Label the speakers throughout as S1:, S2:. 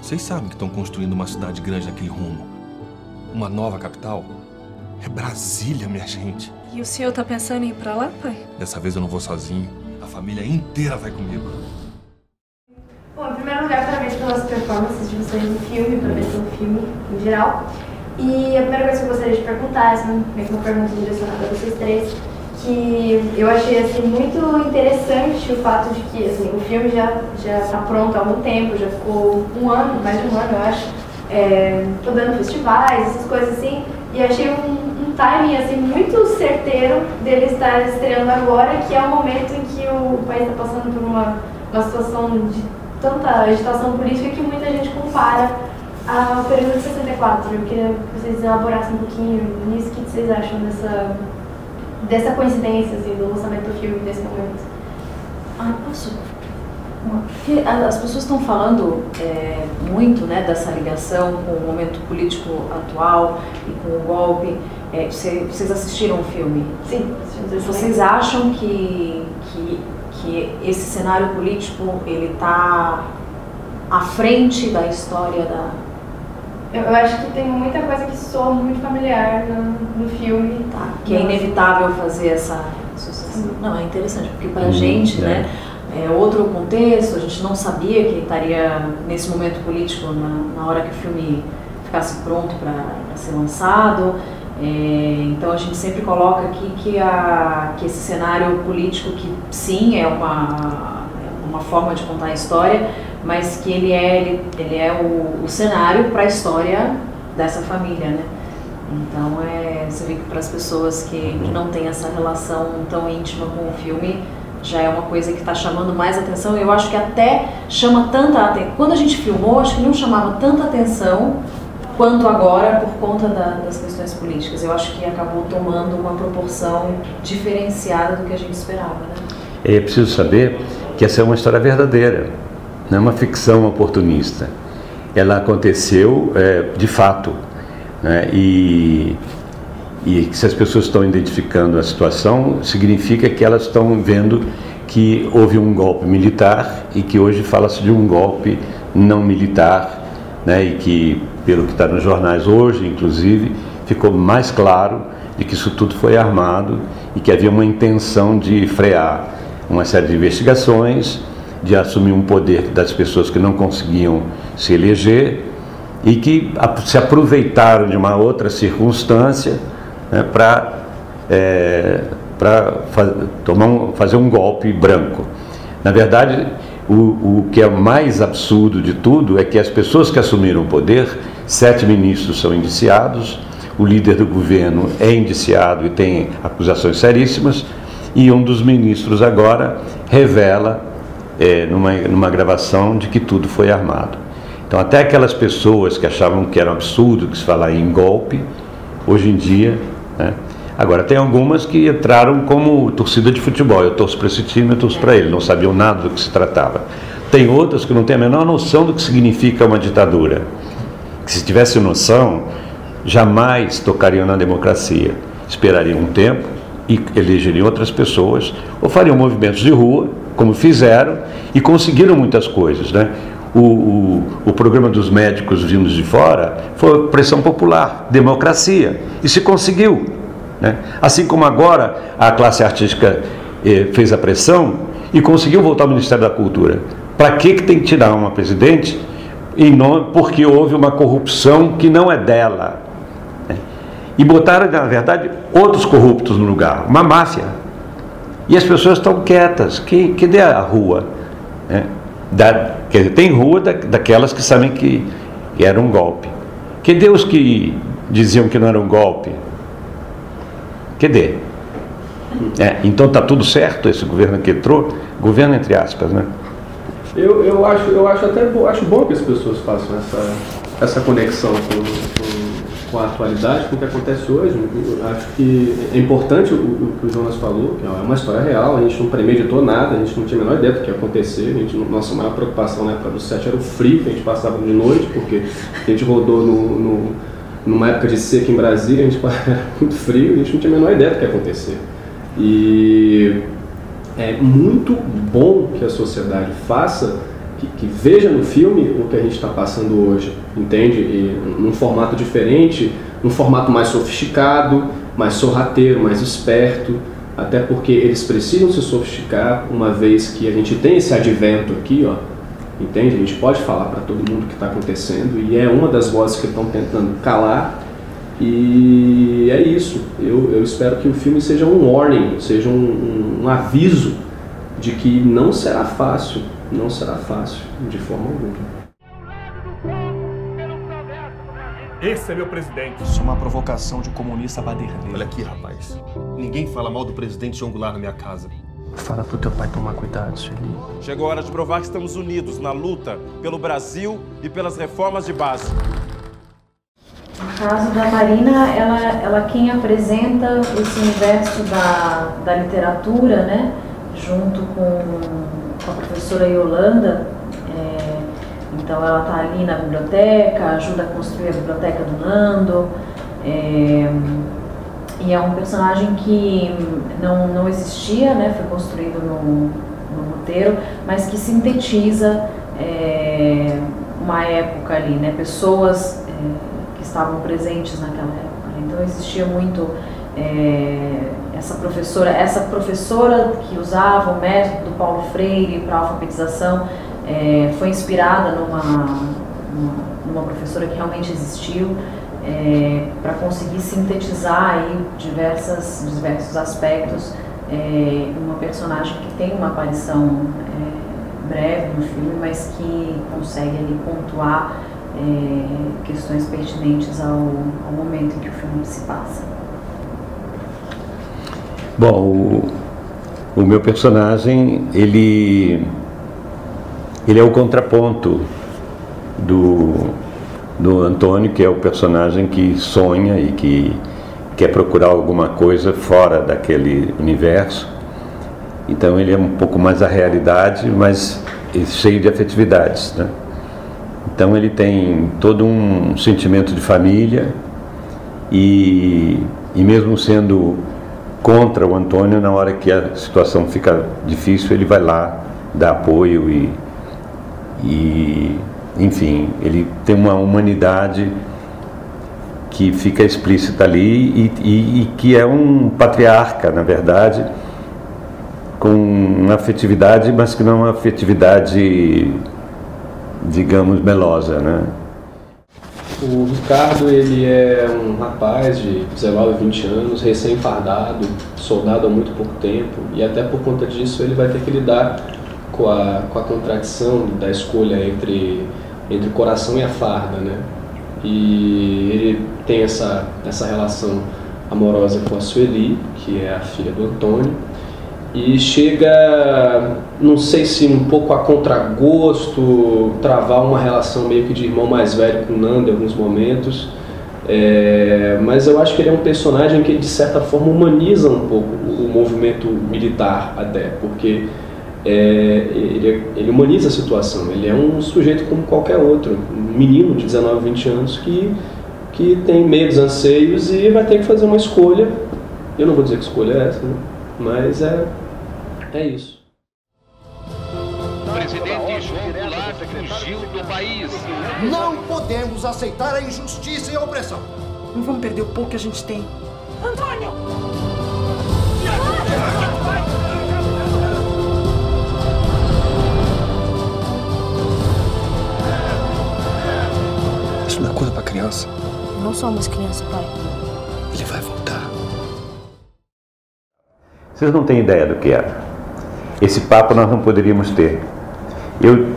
S1: Vocês sabem que estão construindo uma cidade grande naquele rumo. Uma nova capital. É Brasília, minha gente.
S2: E o senhor tá pensando em ir pra lá, pai?
S1: Dessa vez eu não vou sozinho. A família inteira vai comigo.
S3: Bom, em primeiro lugar, parabéns pelas performances de vocês no filme, parabéns pelo filme em geral. E a primeira coisa que eu gostaria de perguntar, essa meio que uma pergunta direcionada a vocês três, que eu achei assim, muito interessante o fato de que assim, o filme já está pronto há algum tempo, já ficou um ano, mais de um ano eu acho, rodando festivais, essas coisas assim, e achei um timing assim, muito certeiro dele estar estreando agora, que é o momento em que o país está passando por uma situação de tanta agitação política que muita gente compara ao período de 64. Eu queria que vocês elaborassem um pouquinho nisso, o que vocês acham dessa coincidência assim, do lançamento do filme nesse momento.
S4: Posso? Porque as pessoas estão falando muito, né, dessa ligação com o momento político atual e com o golpe. Vocês assistiram o filme?
S3: Sim.
S4: Vocês acham que esse cenário político ele está à frente da história da...
S3: Eu acho que tem muita coisa que soa muito familiar no filme.
S4: Tá, que é inevitável fazer essa associação. Não, é interessante, porque pra gente, né, é outro contexto, a gente não sabia que estaria nesse momento político na hora que o filme ficasse pronto para ser lançado. Então a gente sempre coloca aqui que esse cenário político, que sim, é uma forma de contar a história, mas que ele é o cenário para a história dessa família, né? Então você vê que para as pessoas que não têm essa relação tão íntima com o filme, já é uma coisa que está chamando mais atenção. Eu acho que até chama tanta atenção. Quando a gente filmou, acho que não chamava tanta atenção quanto agora por conta das questões políticas. Eu acho que acabou tomando uma proporção diferenciada do que a gente esperava, né?
S5: É preciso saber que essa é uma história verdadeira, não é uma ficção oportunista. Ela aconteceu de fato, né? E se as pessoas estão identificando a situação, significa que elas estão vendo que houve um golpe militar e que hoje fala-se de um golpe não militar, né? E que, pelo que está nos jornais hoje, inclusive, ficou mais claro de que isso tudo foi armado e que havia uma intenção de frear uma série de investigações, de assumir um poder das pessoas que não conseguiam se eleger e que se aproveitaram de uma outra circunstância, né, para fazer um golpe branco. Na verdade, o que é mais absurdo de tudo é que as pessoas que assumiram o poder, 7 ministros são indiciados, o líder do governo é indiciado e tem acusações seríssimas, e um dos ministros agora revela numa gravação de que tudo foi armado. Então até aquelas pessoas que achavam que era um absurdo que se falar em golpe, hoje em dia, né? Agora tem algumas que entraram como torcida de futebol, eu torço para esse time, eu torço para ele, não sabiam nada do que se tratava. Tem outras que não têm a menor noção do que significa uma ditadura, que se tivessem noção, jamais tocariam na democracia, esperariam um tempo e elegeriam outras pessoas, ou fariam movimentos de rua, como fizeram, e conseguiram muitas coisas, né? O programa dos médicos vindos de fora foi pressão popular, democracia, e se conseguiu, né? Assim como agora a classe artística fez a pressão e conseguiu voltar ao Ministério da Cultura. Para que tem que tirar uma presidente porque houve uma corrupção que não é dela, né? E botaram, na verdade, outros corruptos no lugar, uma máfia. E as pessoas estão quietas. Cadê a rua? Né? Quer dizer, tem rua daquelas que sabem que era um golpe. Cadê os que diziam que não era um golpe? Cadê? Então está tudo certo esse governo que entrou? Governo entre aspas, né?
S6: Eu acho bom que as pessoas façam essa conexão com a atualidade, com o que acontece hoje. Eu acho que é importante o que o Jonas falou, que é uma história real, a gente não premeditou nada, a gente não tinha a menor ideia do que ia acontecer, nossa maior preocupação na época do 7 era o frio que a gente passava de noite, porque a gente rodou numa época de seca em Brasília, a gente era muito frio, a gente não tinha a menor ideia do que ia acontecer. E é muito bom que a sociedade faça que veja no filme o que a gente está passando hoje, entende? E num formato diferente, num formato mais sofisticado, mais sorrateiro, mais esperto, até porque eles precisam se sofisticar, uma vez que a gente tem esse advento aqui, ó, entende? A gente pode falar para todo mundo o que está acontecendo e é uma das vozes que estão tentando calar. E é isso. Eu espero que o filme seja um warning, seja um aviso de que não será fácil de forma alguma.
S1: Esse é meu presidente.
S7: Isso é uma provocação de comunista baderneiro.
S1: Olha aqui, rapaz. Ninguém fala mal do presidente João Goulart na minha casa.
S7: Fala pro teu pai tomar cuidado, Sueli.
S8: Chegou a hora de provar que estamos unidos na luta pelo Brasil e pelas reformas de base.
S4: No caso da Marina, ela quem apresenta esse universo da literatura, né, junto com a professora Yolanda. Então ela está ali na biblioteca, ajuda a construir a biblioteca do Nando. E é um personagem que não existia, né, foi construído no roteiro, mas que sintetiza uma época ali, né, pessoas que estavam presentes naquela época. Então existia muito essa professora que usava o método do Paulo Freire para alfabetização, foi inspirada numa professora que realmente existiu, para conseguir sintetizar aí diversos aspectos, uma personagem que tem uma aparição breve no filme, mas que consegue ali pontuar questões pertinentes ao momento em que o filme se passa.
S5: Bom, o meu personagem, ele é o contraponto do Antônio, que é o personagem que sonha e que quer procurar alguma coisa fora daquele universo. Então ele é um pouco mais a realidade, mas cheio de afetividades, né? Então ele tem todo um sentimento de família e mesmo sendo contra o Antônio, na hora que a situação fica difícil, ele vai lá dar apoio e enfim, ele tem uma humanidade que fica explícita ali e que é um patriarca, na verdade, com uma afetividade, mas que não é uma afetividade, digamos, melosa, né?
S6: O Ricardo, ele é um rapaz de 19, 20 anos, recém-fardado, soldado há muito pouco tempo, e até por conta disso ele vai ter que lidar com a contradição da escolha entre o coração e a farda, né? E ele tem essa relação amorosa com a Sueli, que é a filha do Antônio, e chega, não sei se um pouco a contragosto, travar uma relação meio que de irmão mais velho com o Nando em alguns momentos, mas eu acho que ele é um personagem que de certa forma humaniza um pouco o movimento militar até, porque ele humaniza a situação. Ele é um sujeito como qualquer outro, um menino de 19, 20 anos que tem medos, anseios e vai ter que fazer uma escolha. Eu não vou dizer que escolha é essa, né? Mas é isso.
S9: O presidente João Goulart fugiu do país.
S10: Não podemos aceitar a injustiça e a opressão.
S11: Não vamos perder o pouco que a gente tem. Antônio!
S1: Isso não é coisa pra criança.
S2: Não somos crianças, pai.
S1: Ele vai voltar.
S5: Vocês não têm ideia do que era. Esse papo nós não poderíamos ter. Eu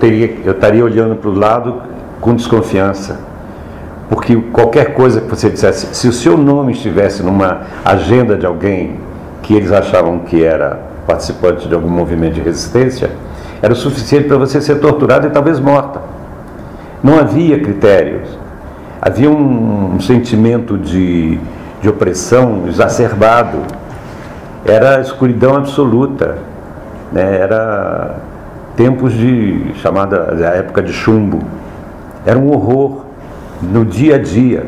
S5: estaria olhando para o lado com desconfiança, porque qualquer coisa que você dissesse, se o seu nome estivesse numa agenda de alguém que eles achavam que era participante de algum movimento de resistência, era o suficiente para você ser torturada e talvez morta. Não havia critérios. Havia um sentimento de opressão exacerbado. Era escuridão absoluta, né? Era tempos de chamada a época de chumbo. Era um horror no dia a dia.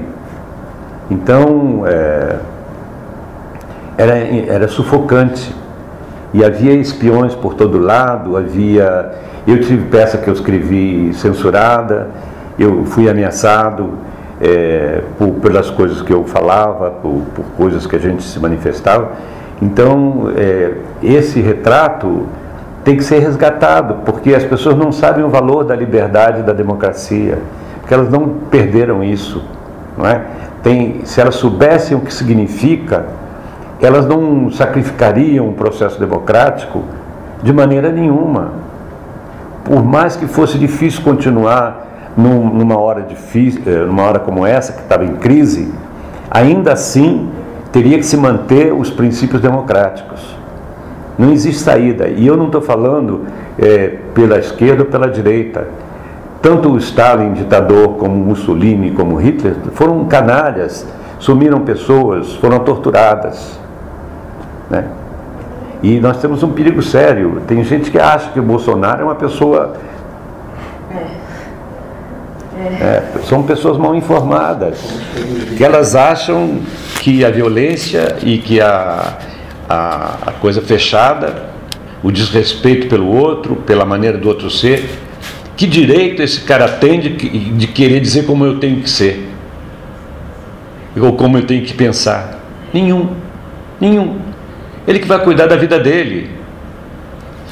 S5: Então era sufocante. E havia espiões por todo lado, eu tive peça que eu escrevi censurada, eu fui ameaçado pelas coisas que eu falava, por coisas que a gente se manifestava. Então, esse retrato tem que ser resgatado, porque as pessoas não sabem o valor da liberdade e da democracia, porque elas não perderam isso, não é? Se elas soubessem o que significa, elas não sacrificariam o processo democrático de maneira nenhuma. Por mais que fosse difícil continuar numa hora como essa, que estava em crise, ainda assim teria que se manter os princípios democráticos. Não existe saída. E eu não estou falando pela esquerda ou pela direita. Tanto o Stalin, ditador, como Mussolini, como Hitler, foram canalhas, sumiram pessoas, foram torturadas, né? E nós temos um perigo sério. Tem gente que acha que o Bolsonaro é uma pessoa... são pessoas mal informadas, que elas acham que a violência e que a coisa fechada, o desrespeito pelo outro, pela maneira do outro ser, que direito esse cara tem de querer dizer como eu tenho que ser? Ou como eu tenho que pensar? Nenhum. Ele que vai cuidar da vida dele.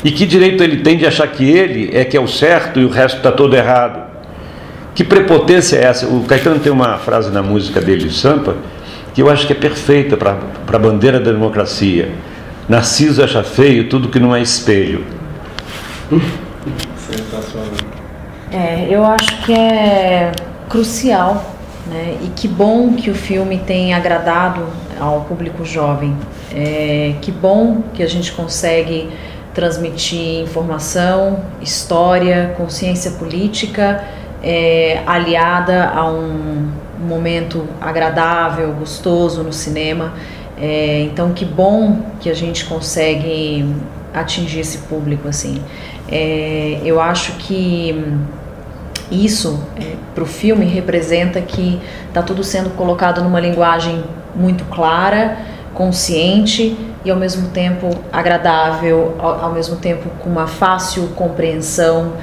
S5: E que direito ele tem de achar que ele é que é o certo e o resto está todo errado? Que prepotência é essa? O Caetano tem uma frase na música dele, de Sampa, que eu acho que é perfeita para a bandeira da democracia. Narciso acha feio tudo que não é espelho.
S6: Sensacional.
S4: Eu acho que é crucial, né? E que bom que o filme tem agradado ao público jovem. Que bom que a gente consegue transmitir informação, história, consciência política, aliada a um momento agradável, gostoso no cinema. Então, que bom que a gente consegue atingir esse público assim. Eu acho que isso, para o filme, representa que está tudo sendo colocado numa linguagem muito clara, consciente e ao mesmo tempo agradável, ao mesmo tempo com uma fácil compreensão.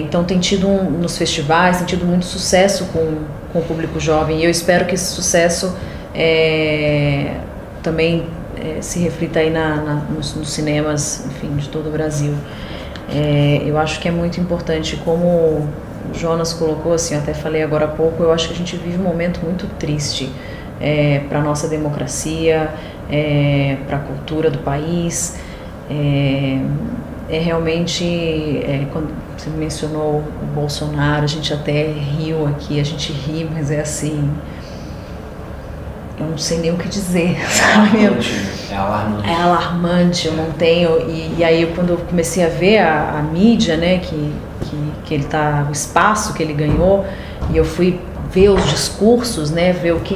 S4: Então tem tido nos festivais, tem tido muito sucesso com o público jovem, e eu espero que esse sucesso também se reflita aí nos cinemas, enfim, de todo o Brasil. Eu acho que é muito importante, como o Jonas colocou, assim, eu até falei agora há pouco, eu acho que a gente vive um momento muito triste para a nossa democracia, para a cultura do país. Realmente, quando você mencionou o Bolsonaro, a gente até riu aqui, a gente ri, mas é assim, eu não sei nem o que dizer, sabe?
S12: É alarmante.
S4: É alarmante, eu não tenho. E aí, quando eu comecei a ver a mídia, né, que ele tá, o espaço que ele ganhou, e eu fui ver os discursos, né, ver o que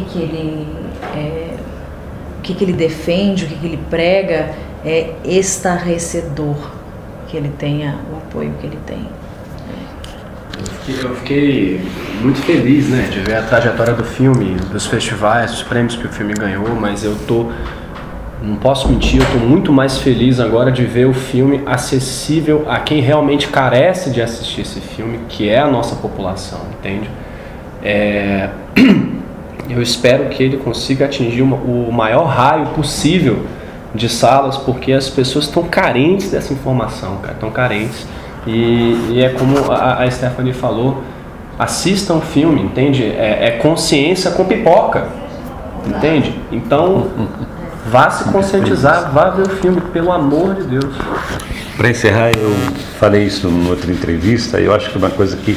S4: ele defende, o que ele prega, é estarrecedor que ele tenha o apoio que ele tem.
S12: Eu fiquei muito feliz, né, de ver a trajetória do filme, dos festivais, dos prêmios que o filme ganhou, mas não posso mentir, eu tô muito mais feliz agora de ver o filme acessível a quem realmente carece de assistir esse filme, que é a nossa população, entende? Eu espero que ele consiga atingir o maior raio possível de salas, porque as pessoas estão carentes dessa informação, cara, estão carentes. E é como a Stephanie falou, assistam o filme, entende? É consciência com pipoca, entende? Então, vá se conscientizar, vá ver o filme, pelo amor de Deus.
S5: Para encerrar, eu falei isso em outra entrevista, eu acho que uma coisa que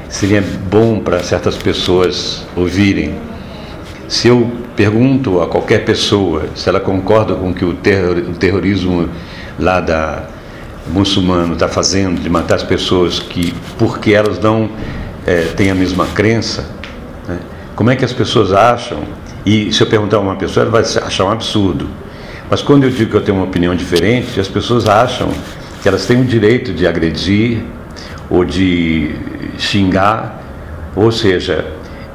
S5: seria bom para certas pessoas ouvirem. Se eu pergunto a qualquer pessoa se ela concorda com que o terrorismo lá muçulmano está fazendo, de matar as pessoas porque elas não têm a mesma crença, né? Como é que as pessoas acham? E se eu perguntar a uma pessoa, ela vai achar um absurdo. Mas quando eu digo que eu tenho uma opinião diferente, as pessoas acham que elas têm o direito de agredir ou de xingar, ou seja,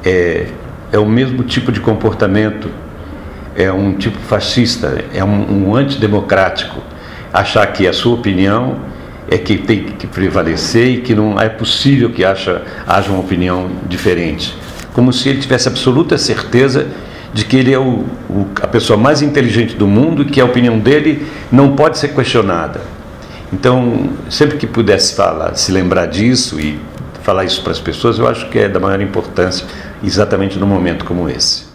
S5: é o mesmo tipo de comportamento. é um tipo fascista, é um antidemocrático. Achar que a sua opinião é que tem que prevalecer e que não é possível que haja uma opinião diferente. Como se ele tivesse absoluta certeza de que ele é a pessoa mais inteligente do mundo e que a opinião dele não pode ser questionada. Então, sempre que pudesse se lembrar disso e falar isso para as pessoas, eu acho que é da maior importância, exatamente num momento como esse.